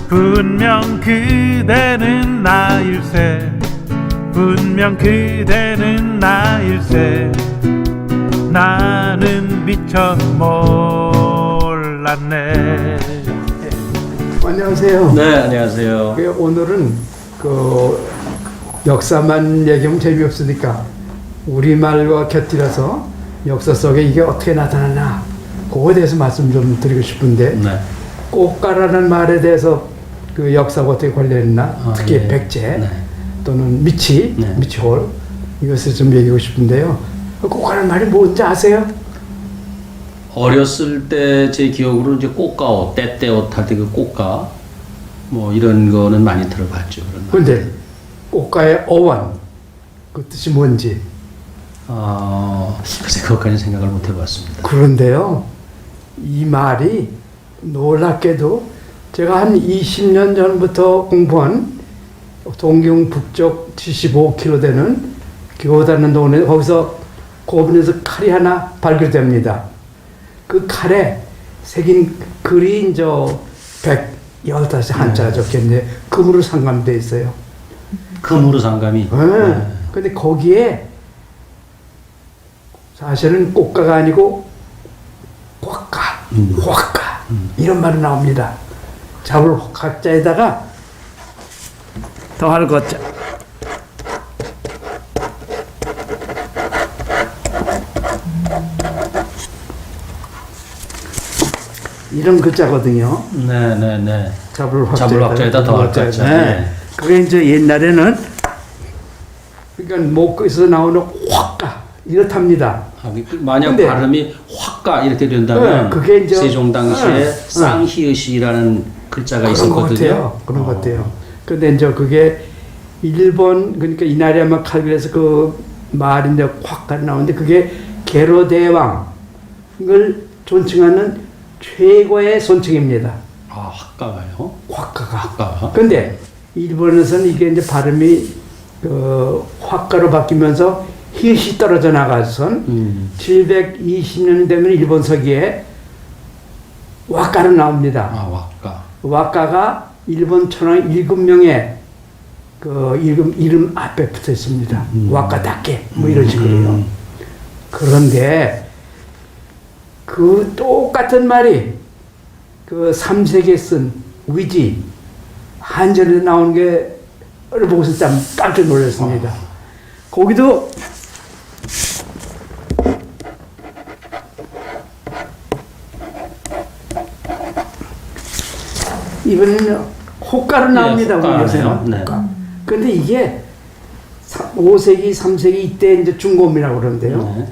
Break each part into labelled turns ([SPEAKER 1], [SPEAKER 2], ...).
[SPEAKER 1] 분명 그대는 나일세 분명 그대는 나일세 나는 미처 몰랐네.
[SPEAKER 2] 안녕하세요.
[SPEAKER 3] 네, 안녕하세요.
[SPEAKER 2] 오늘은 그 역사만 얘기하면 재미없으니까 우리말과 곁들여서 역사 속에 이게 어떻게 나타나나 그거에 대해서 말씀 좀 드리고 싶은데
[SPEAKER 3] 네.
[SPEAKER 2] 꽃가라는 말에 대해서 그 역사가 어떻게 관련했나 특히
[SPEAKER 3] 네.
[SPEAKER 2] 백제
[SPEAKER 3] 네.
[SPEAKER 2] 또는 미치,
[SPEAKER 3] 네.
[SPEAKER 2] 미치홀 이것을 좀 얘기하고 싶은데요. 꽃가라는 말이 뭔지 아세요?
[SPEAKER 3] 어렸을 때 제 기억으로 이제 꽃가옷, 때때옷 할 때 그 꽃가 뭐 이런 거는 많이 들어봤죠.
[SPEAKER 2] 그런데 꽃가의 어원 그 뜻이 뭔지
[SPEAKER 3] 글쎄 그것까지 생각을 못 해봤습니다.
[SPEAKER 2] 그런데요, 이 말이 놀랍게도 제가 한 20년 전부터 공부한 동경 북쪽 75km 되는 교다는 동네 거기서 고분에서 칼이 하나 발견됩니다. 그 칼에 새긴 글이 이제 115 한자가 적혀있는데 금으로 상감되어 있어요.
[SPEAKER 3] 금으로 상감이.
[SPEAKER 2] 네. 근데 거기에 사실은 꽃가가 아니고 화가, 화가 이런 말이 나옵니다. 잡을 각자에다가 더할 것자. 이런 글자거든요.
[SPEAKER 3] 네네네.
[SPEAKER 2] 잡을
[SPEAKER 3] 확자에다 더할 것자. 네.
[SPEAKER 2] 그게 이제 옛날에는 그러니까 목에서 나오는 화가 이렇답니다.
[SPEAKER 3] 만약
[SPEAKER 2] 근데,
[SPEAKER 3] 발음이 확가 이렇게 된다면
[SPEAKER 2] 그게 이제
[SPEAKER 3] 세종 당시에 쌍희의시라는 글자가 있었거든요.
[SPEAKER 2] 그런 것 같아요. 근데 이제 그게 일본 그러니까 이나리야마 칼빌에서 그 말이 이제 확가 나오는데 그게 게로대왕을 존칭하는 최고의 존칭입니다.
[SPEAKER 3] 확가가요?
[SPEAKER 2] 확가가.
[SPEAKER 3] 확가.
[SPEAKER 2] 근데 일본에서는 이게 이제 발음이 그 확가로 바뀌면서 히읗이 떨어져 나가선 720년 되면 일본 서기에 왁가로 나옵니다.
[SPEAKER 3] 왁가.
[SPEAKER 2] 왁가가 일본 천황 7명의 그 이름 앞에 붙어 있습니다. 왁가답게 뭐 이런 식으로요. 그런데 그 똑같은 말이 그 3세기에 쓴 위지 한전에 나온 게를 보고서 참 깜짝 놀랐습니다. 거기도 이번에는 호가로 나옵니다. 우리 요새는.
[SPEAKER 3] 네.
[SPEAKER 2] 근데 이게 5세기, 3세기 이때 이제 중고음이라고 그러는데요.
[SPEAKER 3] 네.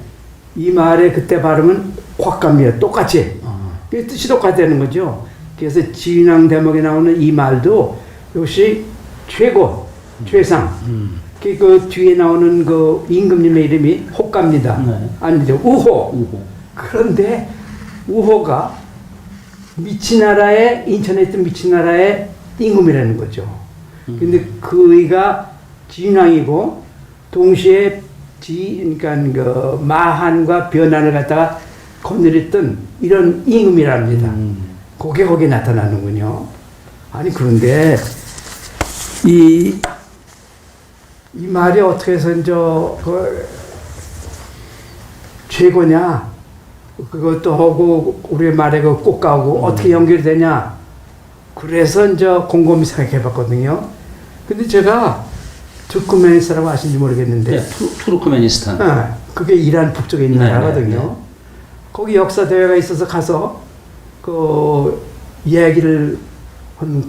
[SPEAKER 2] 이 말의 그때 발음은 확감이에요. 똑같이. 이 뜻이 똑같다는 거죠. 그래서 진왕 대목에 나오는 이 말도 역시 최고, 최상. 그 뒤에 나오는 그 임금님의 이름이 호가입니다.
[SPEAKER 3] 네.
[SPEAKER 2] 아니죠. 우호. 그런데 우호가 미치나라의 인천에 있던 미치나라의 임금이라는 거죠. 근데 그이가 진왕이고 동시에 그러니까 그 마한과 변한을 갖다가 거느렸던 이런 임금이랍니다. 그게 거기에 나타나는군요. 아니 그런데 이 말이 어떻게 해서 이제 그 최고냐? 그것도 하고 우리 말에 그 꽃가하고 어떻게 연결이 되냐? 그래서 이제 곰곰이 생각해봤거든요. 근데 제가 투르크메니스탄이라고 아시는지 모르겠는데,
[SPEAKER 3] 네, 투르크메니스탄.
[SPEAKER 2] 그게 이란 북쪽에 있는
[SPEAKER 3] 네,
[SPEAKER 2] 나라거든요.
[SPEAKER 3] 네.
[SPEAKER 2] 거기 역사 대회가 있어서 가서 그 이야기를 한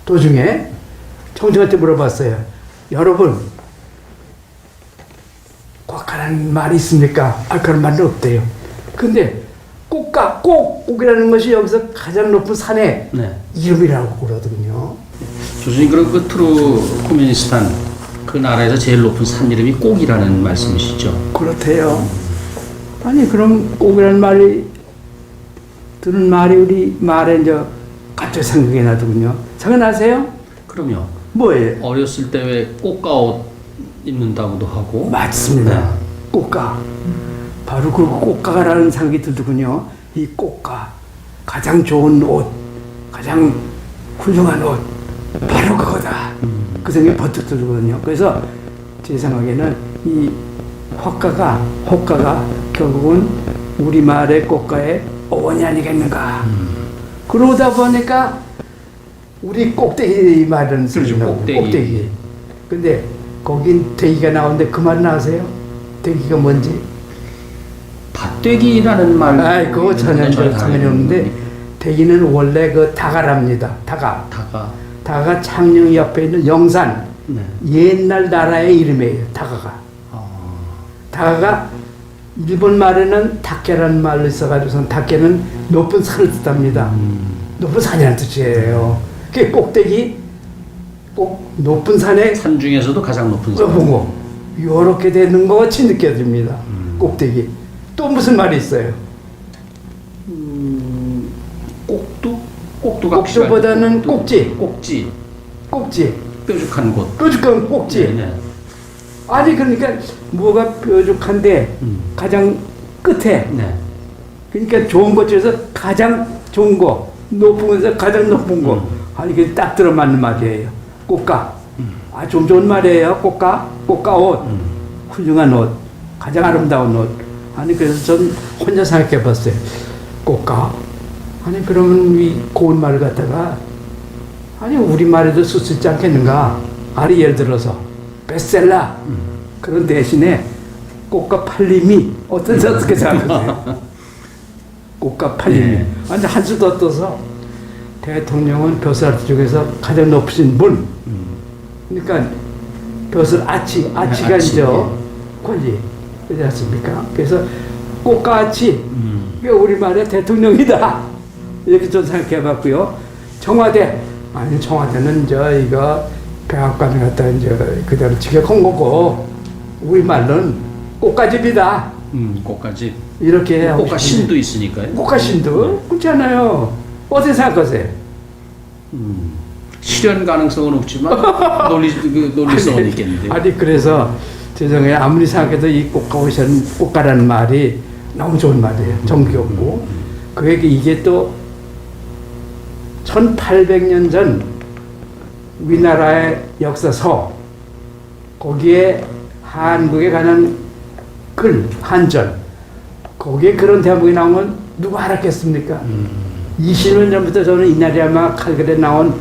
[SPEAKER 2] 도중에 청중한테 물어봤어요. 여러분, 꽃가라는 말이 있습니까? 그런 말은 없대요. 근데 꼭이라는 것이 여기서 가장 높은 산의
[SPEAKER 3] 네.
[SPEAKER 2] 이름이라고 그러거든요.
[SPEAKER 3] 교수님 그럼 그 투르크메니스탄 그 나라에서 제일 높은 산 이름이 꼭이라는 말씀이시죠?
[SPEAKER 2] 그렇대요. 아니 그럼 꼭이라는 말이 드는 말이 우리 말에 이제 갑자기 생각이 나더군요. 생각나세요?
[SPEAKER 3] 그럼요.
[SPEAKER 2] 뭐예요?
[SPEAKER 3] 어렸을 때 왜 꽃가옷 입는다고도 하고.
[SPEAKER 2] 맞습니다.
[SPEAKER 3] 네.
[SPEAKER 2] 꽃가. 바로 그 꽃가라는 생각이 들더군요. 이 꽃가. 가장 좋은 옷, 가장 훌륭한 옷 바로 그거다. 그 생각이 버뜩 들거든요. 그래서 제 생각에는 이 호가가 결국은 우리말의 꽃가의 어원이 아니겠는가. 그러다 보니까 우리 꼭대기 말은 쓰는
[SPEAKER 3] 꼭대기.
[SPEAKER 2] 근데 거긴 대기가 나오는데 그 말 나세요? 대기가 뭔지?
[SPEAKER 3] 밭대기라는 말.
[SPEAKER 2] 그거 전혀 당연히 없는데 대기는 원래 그 다가랍니다. 다가 창녕 옆에 있는 영산
[SPEAKER 3] 네.
[SPEAKER 2] 옛날 나라의 이름이에요. 다가가. 다가가 일본 말에는 닭개라는 말로 있어가지고선 닭개는 높은 산을 뜻합니다. 높은 산이라는 뜻이에요. 그게 꼭대기, 꼭 높은 산에
[SPEAKER 3] 산 중에서도 가장 높은 산.
[SPEAKER 2] 보고 이렇게 되는 것 같이 느껴집니다. 꼭대기. 또 무슨 말이 있어요? 꼭두보다는 꼭지. 꼭지.
[SPEAKER 3] 뾰족한 곳.
[SPEAKER 2] 뾰족한 꼭지.
[SPEAKER 3] 네.
[SPEAKER 2] 아니 그러니까 뭐가 뾰족한데 가장 끝에.
[SPEAKER 3] 네.
[SPEAKER 2] 그러니까 좋은 것 중에서 가장 좋은 거, 높은 것에서 가장 높은 거. 아니 그게 딱 들어맞는 말이에요. 꽃가. 좀 좋은 말이에요. 꽃가 옷. 훌륭한 옷. 가장 아름다운 옷. 아니 그래서 전 혼자 생각해 봤어요. 꽃가. 아니 그러면 이 고운 말을 갖다가 아니 우리말에도 쓸 수 있지 않겠는가. 아니 예를 들어서 베스트셀러. 그런 대신에 꽃가 팔림이 어떻게 생각하세요? 꽃가 팔림이.
[SPEAKER 3] 네.
[SPEAKER 2] 아니 한 수 더 떠서 대통령은 벼슬 중에서 가장 높으신 분. 그러니까 벼슬 아치가
[SPEAKER 3] 아치,
[SPEAKER 2] 이제
[SPEAKER 3] 예.
[SPEAKER 2] 권리 그렇지 않습니까? 그래서 꽃가아치 이게 우리말의 대통령이다. 이렇게 좀 생각해봤고요. 청와대는 이거 백악관에 갖다 이제 그대로 직역한 거고 우리말은 꽃가집이다.
[SPEAKER 3] 꽃가집.
[SPEAKER 2] 이렇게 하고
[SPEAKER 3] 꽃가신도 있으니까요.
[SPEAKER 2] 꽃가신도 그렇잖아요. 어떻게 생각하세요?
[SPEAKER 3] 실현 가능성은 없지만 논리성은 있겠는데요.
[SPEAKER 2] 아니 그래서 죄송해요. 아무리 생각해도 이 꽃가라는 말이 너무 좋은 말이에요. 정겹고 그게 이게 또 1800년 전 우리나라의 역사서 거기에 한국에 관한 글 한전 거기에 그런 대목이 나오면 누가 알았겠습니까? 20년 전부터 저는 이날이야마 칼글에 나온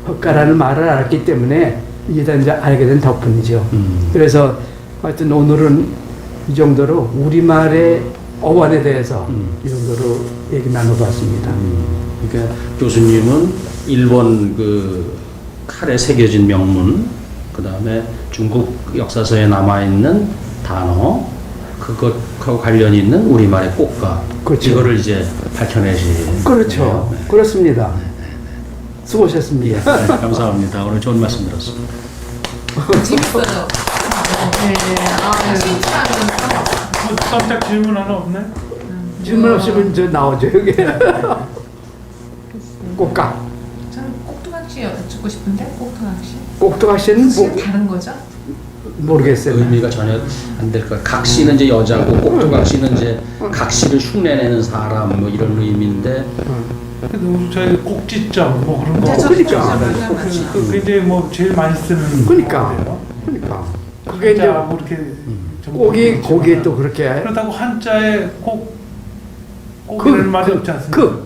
[SPEAKER 2] 헛가라는 말을 알았기 때문에 이게 다 이제 알게 된 덕분이죠. 그래서 하여튼 오늘은 이 정도로 우리말의 어원에 대해서 이 정도로 얘기 나눠봤습니다.
[SPEAKER 3] 그러니까 교수님은 일본 그 칼에 새겨진 명문, 그 다음에 중국 역사서에 남아있는 단어, 그것하고 관련이 있는 우리말의 꽃가,
[SPEAKER 2] 그렇죠.
[SPEAKER 3] 이거를 이제 밝혀내신.
[SPEAKER 2] 그렇죠.
[SPEAKER 3] 네.
[SPEAKER 2] 그렇습니다. 수고하셨습니다.
[SPEAKER 3] 네, 감사합니다. 오늘 좋은 말씀 들었습니다.
[SPEAKER 4] 재밌어요. 신기하면서
[SPEAKER 1] 깜짝 질문 하나 없네?
[SPEAKER 2] 질문 없으면 저 나오죠 여기. 꽃가.
[SPEAKER 4] 저는 꼭두각시 듣고 싶은데 꼭두각시.
[SPEAKER 2] 꼭두각시는
[SPEAKER 4] 혹시 다른 거죠?
[SPEAKER 2] 모르겠어요.
[SPEAKER 3] 의미가 전혀 안 될 거예요. 각시는 이제 여자고 꼭두각시는 이제 각시를 흉내내는 사람 뭐 이런 의미인데
[SPEAKER 1] 그래도 저희 꼭지점 뭐 그런 거.
[SPEAKER 4] 네,
[SPEAKER 2] 그러니까.
[SPEAKER 1] 그게 이제 뭐 제일 많이 쓰는.
[SPEAKER 2] 그러니까.
[SPEAKER 1] 거예요.
[SPEAKER 2] 그러니까. 그게 이제
[SPEAKER 1] 한자 뭐 이렇게 좀
[SPEAKER 2] 꼭이
[SPEAKER 1] 그렇지만
[SPEAKER 2] 거기에 또 그렇게
[SPEAKER 1] 그렇다고 한자에 꼭이라는 말이 없지 않습니까?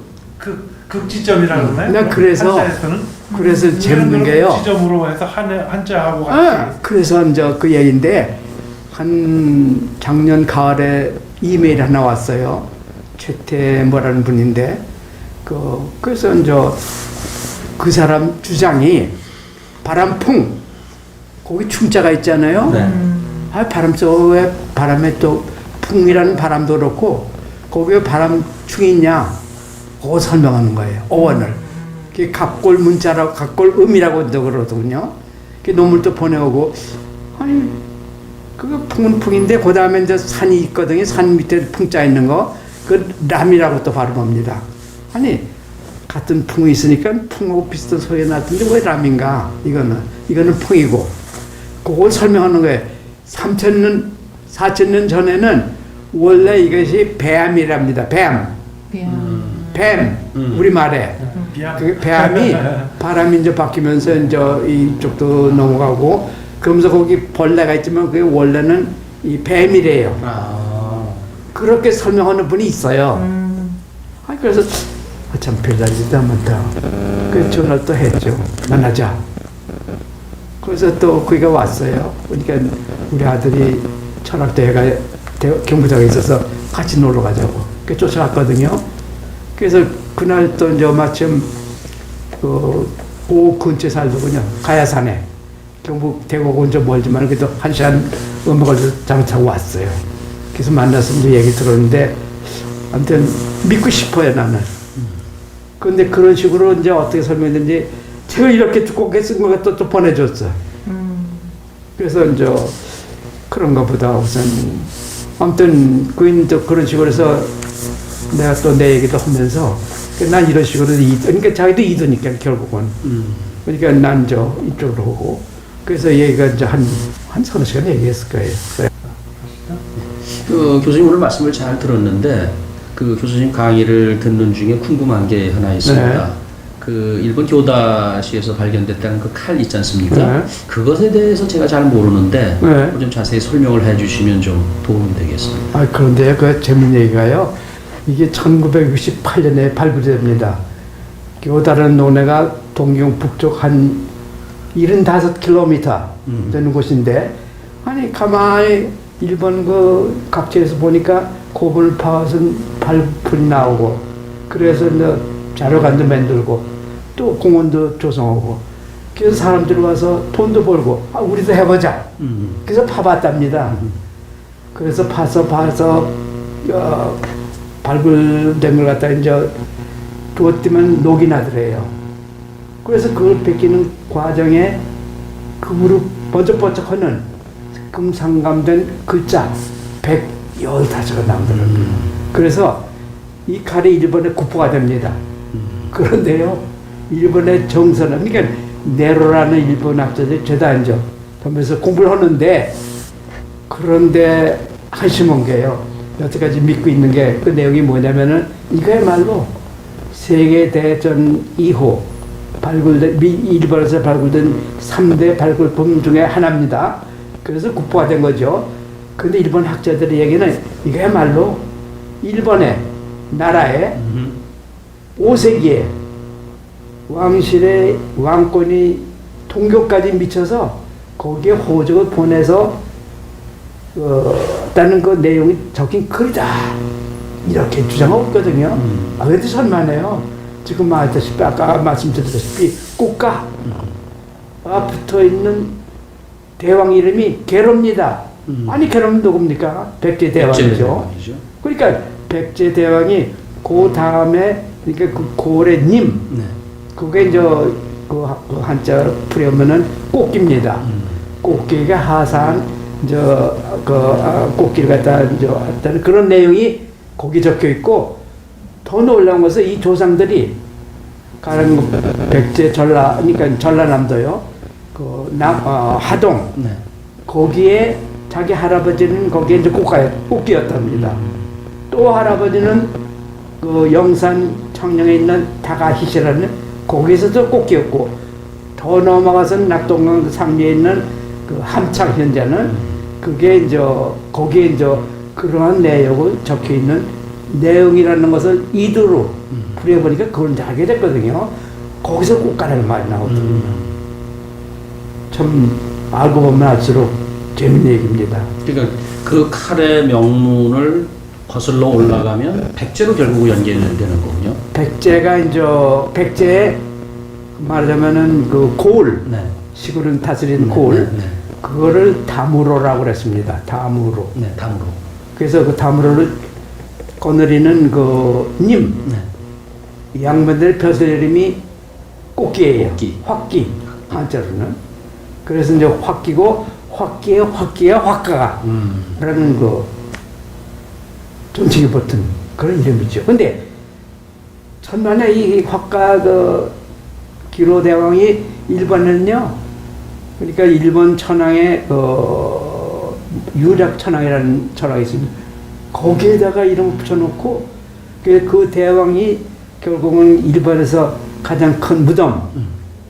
[SPEAKER 1] 극지점이라고 그러나요?
[SPEAKER 2] 나 그래서
[SPEAKER 1] 한자에서는
[SPEAKER 2] 그래서 재밌는 게요.
[SPEAKER 1] 극지점으로 해서 한자하고 같이.
[SPEAKER 2] 그래서 이제 그 얘기인데 한 작년 가을에 이메일 하나 왔어요. 최태모라는 분인데 그래서 이제 그 사람 주장이 바람풍 거기 충자가 있잖아요.
[SPEAKER 3] 네.
[SPEAKER 2] 바람 속에 바람에 또 풍이라는 바람도 그렇고 거기에 바람충이 있냐 그거 설명하는 거예요. 어원을. 그게 갑골 문자라고 갑골 음이라고 그러거든요. 그 논문도 보내오고 아니 그거 풍은 풍인데 그 다음에 이제 산이 있거든요. 산 밑에 풍자 있는 거 그 람이라고 또 발음합니다. 아니 같은 풍이 있으니까 풍하고 비슷한 소리가 났던데 왜 람인가? 이거는 풍이고 그걸 설명하는 거예요. 3,000년 4,000년 전에는 원래 이것이 배암이랍니다. 배암. 뱀 우리말에
[SPEAKER 1] 비암.
[SPEAKER 2] 그 뱀이 바람이 이제 바뀌면서 이제 이쪽도 넘어가고 그러면서 거기 벌레가 있지만 그게 원래는 이 뱀이래요.
[SPEAKER 3] 아.
[SPEAKER 2] 그렇게 설명하는 분이 있어요. 그래서 참 별다르지도 않다. 그 전화를 또 했죠. 만나자. 그래서 또 그가 왔어요. 그러니까 우리 아들이 철학대회가 경부장에 있어서 같이 놀러 가자고. 그 쫓아갔거든요. 그래서 그날 또 이제 마침 그 근처에 살더군요. 가야산에. 경북 대구하고 좀 멀지만 그래도 1시간 걸려서 잠 타고 왔어요. 그래서 만나서 이제 얘기 들었는데 아무튼 믿고 싶어요 나는. 그런데 그런 식으로 이제 어떻게 설명했는지 제가 이렇게 두껍게 쓴 거 또 보내줬어. 그래서 이제 그런가 보다 우선 아무튼 그런 식으로 해서 내가 또 내 얘기도 하면서 난 이런 식으로 그러니까 자기도 이도니까 결국은 그러니까 난 저 이쪽으로 오고 그래서 얘기가 이제 한 서너 시간 얘기했을 거예요.
[SPEAKER 3] 그 교수님 오늘 말씀을 잘 들었는데 그 교수님 강의를 듣는 중에 궁금한 게 하나 있습니다.
[SPEAKER 2] 네.
[SPEAKER 3] 그 일본 교다시에서 발견됐다는 그 칼 있지 않습니까?
[SPEAKER 2] 네.
[SPEAKER 3] 그것에 대해서 제가 잘 모르는데
[SPEAKER 2] 네.
[SPEAKER 3] 좀 자세히 설명을 해주시면 좀 도움이 되겠습니다.
[SPEAKER 2] 그런데 그 재밌는 얘기가요. 이게 1968년에 발굴됩니다. 교다라는 동네가 동경 북쪽 한 75km 되는 곳인데 아니 가만히 일본 그 각지에서 보니까 고분을 파서 발풀이 나오고 그래서 이제 자료관도 만들고 또 공원도 조성하고 그래서 사람들이 와서 돈도 벌고 우리도 해보자. 그래서 파봤답니다. 그래서 봐서 발굴된 걸 갖다 이제 두었더면 녹이 나더래요. 그래서 그걸 베끼는 과정에 금으로 번쩍번쩍하는 금상감된 글자 115가지가 나오더라고요. 그래서 이 칼이 일본의 국보가 됩니다. 그런데요, 일본의 정서는, 그러니까 네로라는 일본 학자들이 죄다 앉아 하면서 공부를 하는데, 그런데 한심한 게요, 여태까지 믿고 있는 게 그 내용이 뭐냐면은 이거야말로 세계대전 이후 일본에서 발굴된 3대 발굴품 중에 하나입니다. 그래서 국보가 된 거죠. 근데 일본 학자들의 얘기는 이거야말로 일본의 나라의 5세기에 왕실의 왕권이 통교까지 미쳐서 거기에 호적을 보내서 다는 그 내용이 적힌 글이다. 이렇게 주장하고 있거든요. 그래도 설마네요. 지금 말했다시피 아까 말씀드렸다시피 국가가 붙어있는 대왕 이름이 계로입니다. 아니 계로는 누굽니까? 백제대왕이죠. 그러니까 백제대왕이 그 다음에 그러니까 그 고을의 님 그게 이제 그 한자 풀이하면은 꽃기입니다. 꽃기가 하산 꽃기를 갖다 했다는 그런 내용이 거기 적혀 있고 더 놀라운 것은 이 조상들이 가령 백제 그러니까 전라남도요. 하동 거기에 자기 할아버지는 거기에 이제 꽃기였답니다. 또 할아버지는 그 영산 청령에 있는 다가히시라는 거기에서도 꽃기였고 더 넘어가서는 낙동강 상류에 있는 그 함창 현자는 그게 이제 거기에 이제 그러한 내용을 적혀 있는 내용이라는 것을 이두로 풀어보니까 그걸 이제 알게 됐거든요. 거기서 꽃가라는 말이 나오더군요. 참 알고 보면 알수록 재밌는 얘기입니다.
[SPEAKER 3] 그러니까 그 칼의 명문을 거슬러 올라가면 백제로 결국 연결되는 거군요.
[SPEAKER 2] 백제가 이제 백제에 말하자면은 그 고을 시골은 다스리는 고을 그거를 다무로라고 그랬습니다. 다무로.
[SPEAKER 3] 다무로.
[SPEAKER 2] 그래서 그 다무로를 거느리는 그 님 양반들의 벼슬 이름이 꽃기예요. 확기 한자로는. 그래서 이제 확기고 확기의 화가가 라는 그 존칭이 붙은 그런 이름이죠. 근데 천만에 이 화가 그 기로대왕이 일본은요. 그러니까 일본 천황의 유력천황이라는 천황이 있습니다. 거기에다가 이름을 붙여놓고 그 대왕이 결국은 일본에서 가장 큰 무덤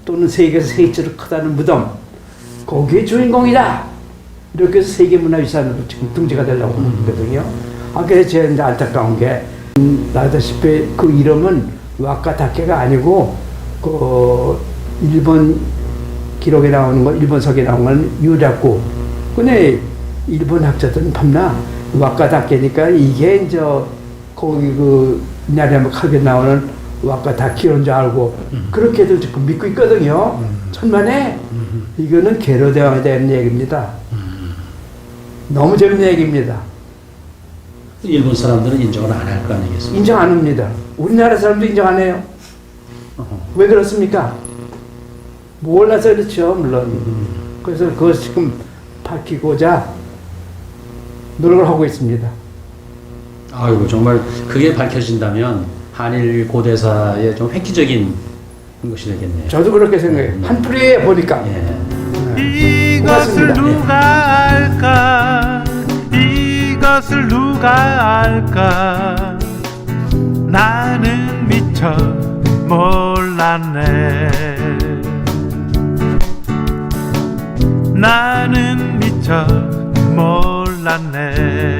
[SPEAKER 2] 또는 세계에서 셋째로 크다는 무덤 거기에 주인공이다. 이렇게 해서 세계문화유산으로 지금 등재가 되려고 하는 거거든요. 그래서 제가 이제 안타까운 게 나다시피 그 이름은 와카다케가 아니고 그 일본 기록에 나오는 거, 일본석에 나오는 건 유라고. 근데 일본 학자들은 밤나 와카다케니까 이게 이제 거기 그 나라의 칼에 나오는 와카다키인 줄 알고 그렇게도 지금 믿고 있거든요. 천만에 이거는 계로대왕에 대한 얘기입니다. 너무 재밌는 얘기입니다.
[SPEAKER 3] 일본 사람들은 인정을 안 할 거 아니겠습니까?
[SPEAKER 2] 인정 안 합니다. 우리나라 사람도 인정 안 해요. 왜 그렇습니까? 몰라서 그렇죠, 물론. 그래서 그걸 지금 밝히고자 노력을 하고 있습니다.
[SPEAKER 3] 아이고 정말 그게 밝혀진다면 한일 고대사의 좀 획기적인 것이 되겠네요.
[SPEAKER 2] 저도 그렇게 생각해요. 한풀이에 보니까.
[SPEAKER 3] 예.
[SPEAKER 1] 이것을
[SPEAKER 2] 고맙습니다.
[SPEAKER 1] 누가 알까? 이것을 누가 알까? 나는 미처 몰랐네. 나는 미처 몰랐네.